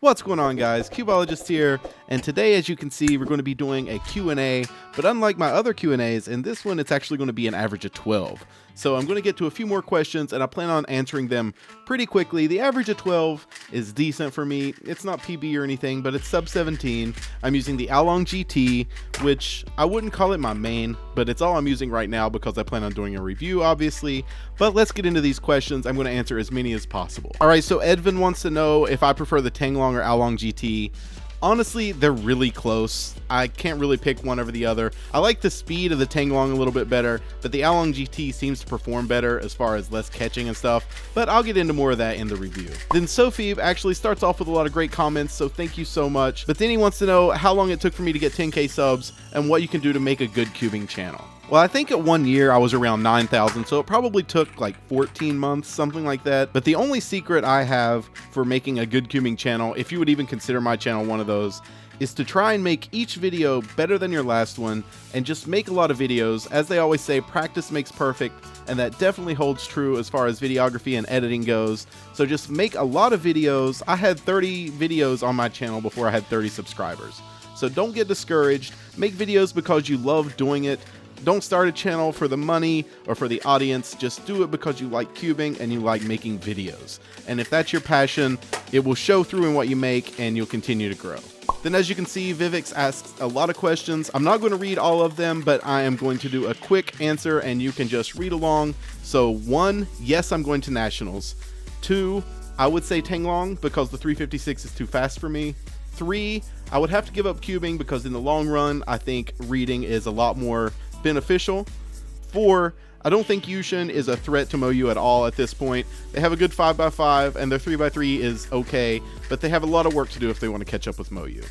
What's going on, guys? Cubeologist here, and today, as you can see, we're going to be doing a Q&A, but unlike my other Q&As, in this one it's actually going to be an average of 12. So I'm going to get to a few more questions, and I plan on answering them pretty quickly. The average of 12 is decent for me. It's not PB or anything, but it's sub 17. I'm using the Along GT, which I wouldn't call it my main, but it's all I'm using right now because I plan on doing a review, obviously. But let's get into these questions. I'm going to answer as many as possible. All right, so Edvin wants to know if I prefer the Tanglong or Along GT. Honestly, they're really close. I can't really pick one over the other. I like the speed of the Tanglong a little bit better, but the Along GT seems to perform better as far as less catching and stuff, but I'll get into more of that in the review. Then Sophie actually starts off with a lot of great comments, so thank you so much. But then he wants to know how long it took for me to get 10K subs and what you can do to make a good cubing channel. Well, I think at 1 year I was around 9,000, so it probably took like 14 months, something like that. But the only secret I have for making a good cubing channel, if you would even consider my channel one of those, is to try and make each video better than your last one and just make a lot of videos. As they always say, practice makes perfect, and that definitely holds true as far as videography and editing goes. So just make a lot of videos. I had 30 videos on my channel before I had 30 subscribers. So don't get discouraged. Make videos because you love doing it. Don't start a channel for the money or for the audience. Just do it because you like cubing and you like making videos. And if that's your passion, it will show through in what you make and you'll continue to grow. Then, as you can see, Vivix asks a lot of questions. I'm not going to read all of them, but I am going to do a quick answer and you can just read along. So 1, yes, I'm going to nationals. 2, I would say Tanglong because the 356 is too fast for me. 3, I would have to give up cubing because in the long run, I think reading is a lot more beneficial. 4, I don't think Yushin is a threat to MoU at all at this point. They have a good 5x5 and their 3x3 is okay, but they have a lot of work to do if they want to catch up with MoU.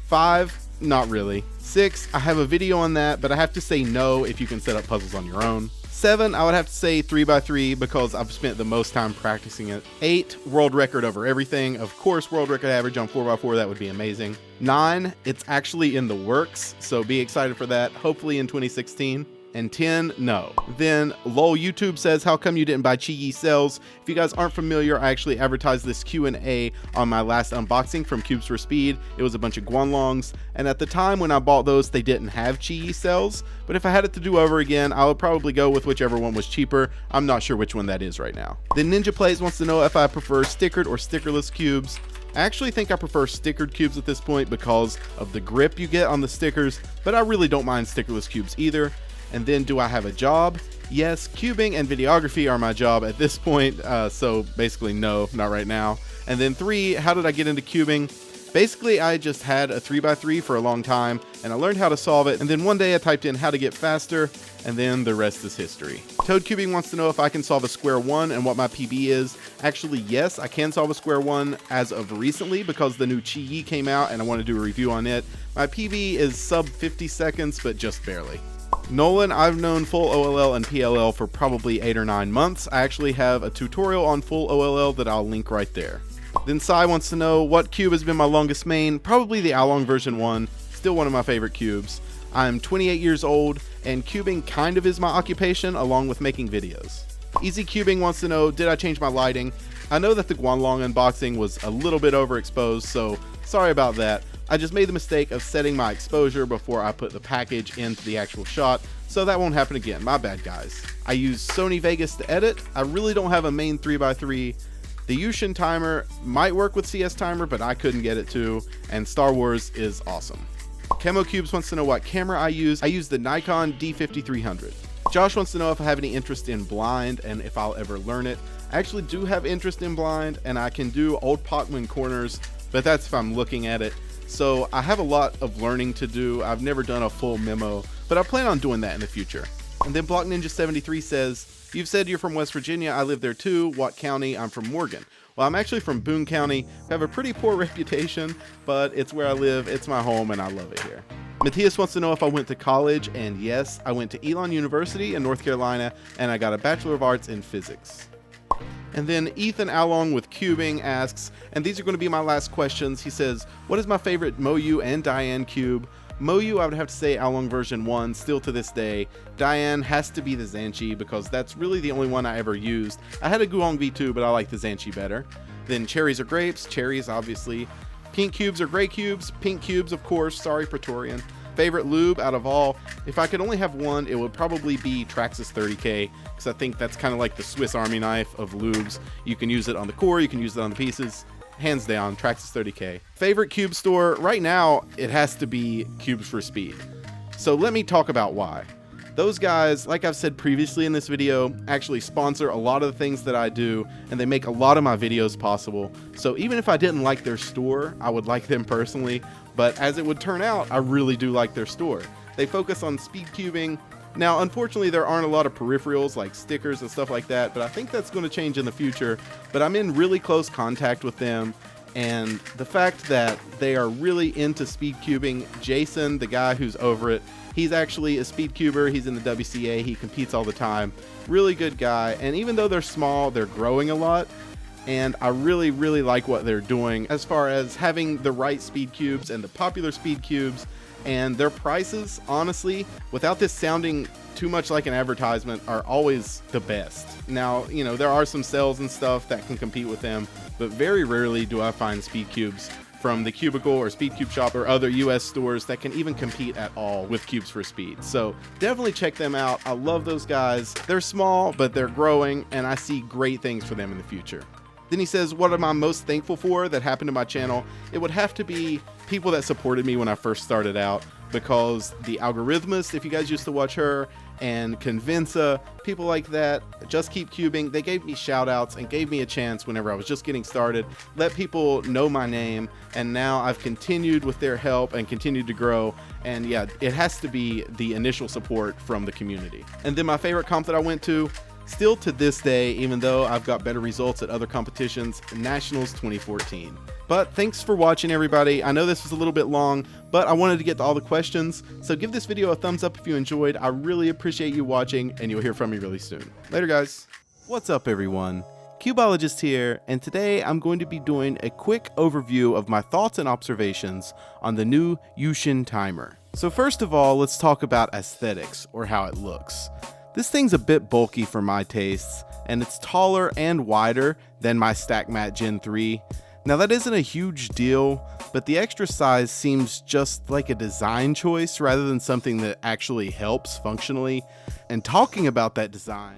5, not really. 6, I have a video on that, but I have to say no if you can set up puzzles on your own. 7, I would have to say 3x3 because I've spent the most time practicing it. 8, world record over everything. Of course, world record average on 4x4, that would be amazing. 9, it's actually in the works, so be excited for that, hopefully in 2016. And 10, no. Then lol YouTube says, how come you didn't buy Chi cells? If you guys aren't familiar, I actually advertised this Q&A on my last unboxing from Cubes for Speed. It was a bunch of Guanlongs, and at the time when I bought those, they didn't have Chi cells. But if I had it to do over again, I would probably go with whichever one was cheaper. I'm not sure which one that is right now. Then Ninja Plays wants to know if I prefer stickered or stickerless cubes. I actually think I prefer stickered cubes at this point because of the grip you get on the stickers, but I really don't mind stickerless cubes either. And then, do I have a job? Yes, cubing and videography are my job at this point, so basically no, not right now. And then 3, how did I get into cubing? Basically, I just had a 3x3 for a long time, and I learned how to solve it, and then one day I typed in how to get faster, and then the rest is history. Toad Cubing wants to know if I can solve a square 1 and what my PB is. Actually, yes, I can solve a square 1 as of recently because the new Chi came out, and I want to do a review on it. My PB is sub 50 seconds, but just barely. Nolan, I've known full OLL and PLL for probably 8 or 9 months. I actually have a tutorial on full OLL that I'll link right there. Then Sai wants to know what cube has been my longest main. Probably the Along version 1, still one of my favorite cubes. I'm 28 years old and cubing kind of is my occupation along with making videos. Easy Cubing wants to know, did I change my lighting? I know that the Guanlong unboxing was a little bit overexposed, so sorry about that. I just made the mistake of setting my exposure before I put the package into the actual shot, so that won't happen again. My bad, guys. I use Sony Vegas to edit. I really don't have a main 3x3. The Yushin timer might work with CS timer, but I couldn't get it to, and Star Wars is awesome. Chemo Cubes wants to know what camera I use. I use the Nikon D5300. Josh wants to know if I have any interest in blind and if I'll ever learn it. I actually do have interest in blind, and I can do old Pachman corners, but that's if I'm looking at it. So I have a lot of learning to do. I've never done a full memo, but I plan on doing that in the future. And then Block Ninja 73 says, you've said you're from West Virginia. I live there too. What county? I'm from Morgan. Well, I'm actually from Boone County. I have a pretty poor reputation, but it's where I live. It's my home and I love it here. Matthias wants to know if I went to college, and yes, I went to Elon University in North Carolina, and I got a Bachelor of Arts in Physics. And then Ethan Along with Cubing asks, and these are going to be my last questions. He says, what is my favorite MoU and Diane cube? MoU, I would have to say Along version 1, still to this day. Diane has to be the Zanchi because that's really the only one I ever used. I had a Guong V2, but I like the Zanchi better. Then Cherries or Grapes, cherries obviously. Pink cubes or gray cubes? Pink cubes, of course. Sorry, Praetorian. Favorite lube out of all? If I could only have one, it would probably be Traxxas 30K, because I think that's kind of like the Swiss Army knife of lubes. You can use it on the core, you can use it on the pieces. Hands down, Traxxas 30K. Favorite cube store? Right now, it has to be Cubes for Speed. So let me talk about why. Those guys, like I've said previously in this video, actually sponsor a lot of the things that I do, and they make a lot of my videos possible. So even if I didn't like their store, I would like them personally. But as it would turn out, I really do like their store. They focus on speed cubing. Now, unfortunately, there aren't a lot of peripherals like stickers and stuff like that, but I think that's going to change in the future. But I'm in really close contact with them, and the fact that they are really into speed cubing, Jason, the guy who's over it, he's actually a speed cuber. He's in the WCA. He competes all the time. Really good guy. And even though they're small, they're growing a lot. And I really, really like what they're doing as far as having the right speed cubes and the popular speed cubes. And their prices, honestly, without this sounding too much like an advertisement, are always the best. Now, you know, there are some sales and stuff that can compete with them, but very rarely do I find speed cubes from the Cubicle or Speed Cube Shop or other US stores that can even compete at all with Cubes for Speed. So definitely check them out. I love those guys. They're small, but they're growing, and I see great things for them in the future. Then he says, what am I most thankful for that happened to my channel? It would have to be people that supported me when I first started out, because the Algorithmist, if you guys used to watch her, and Convinza, people like that, Just Keep Cubing, they gave me shout outs and gave me a chance whenever I was just getting started, let people know my name, and now I've continued with their help and continued to grow. And yeah, it has to be the initial support from the community. And then my favorite comp that I went to, still to this day, even though I've got better results at other competitions, Nationals 2014. But thanks for watching, everybody. I know this was a little bit long, but I wanted to get to all the questions. So give this video a thumbs up if you enjoyed. I really appreciate you watching, and you'll hear from me really soon. Later, guys. What's up, everyone? Cubeologist here, and today I'm going to be doing a quick overview of my thoughts and observations on the new Yushin timer. So first of all, let's talk about aesthetics, or how it looks. This thing's a bit bulky for my tastes, and it's taller and wider than my StackMat Gen 3. Now that isn't a huge deal, but the extra size seems just like a design choice rather than something that actually helps functionally. And talking about that design,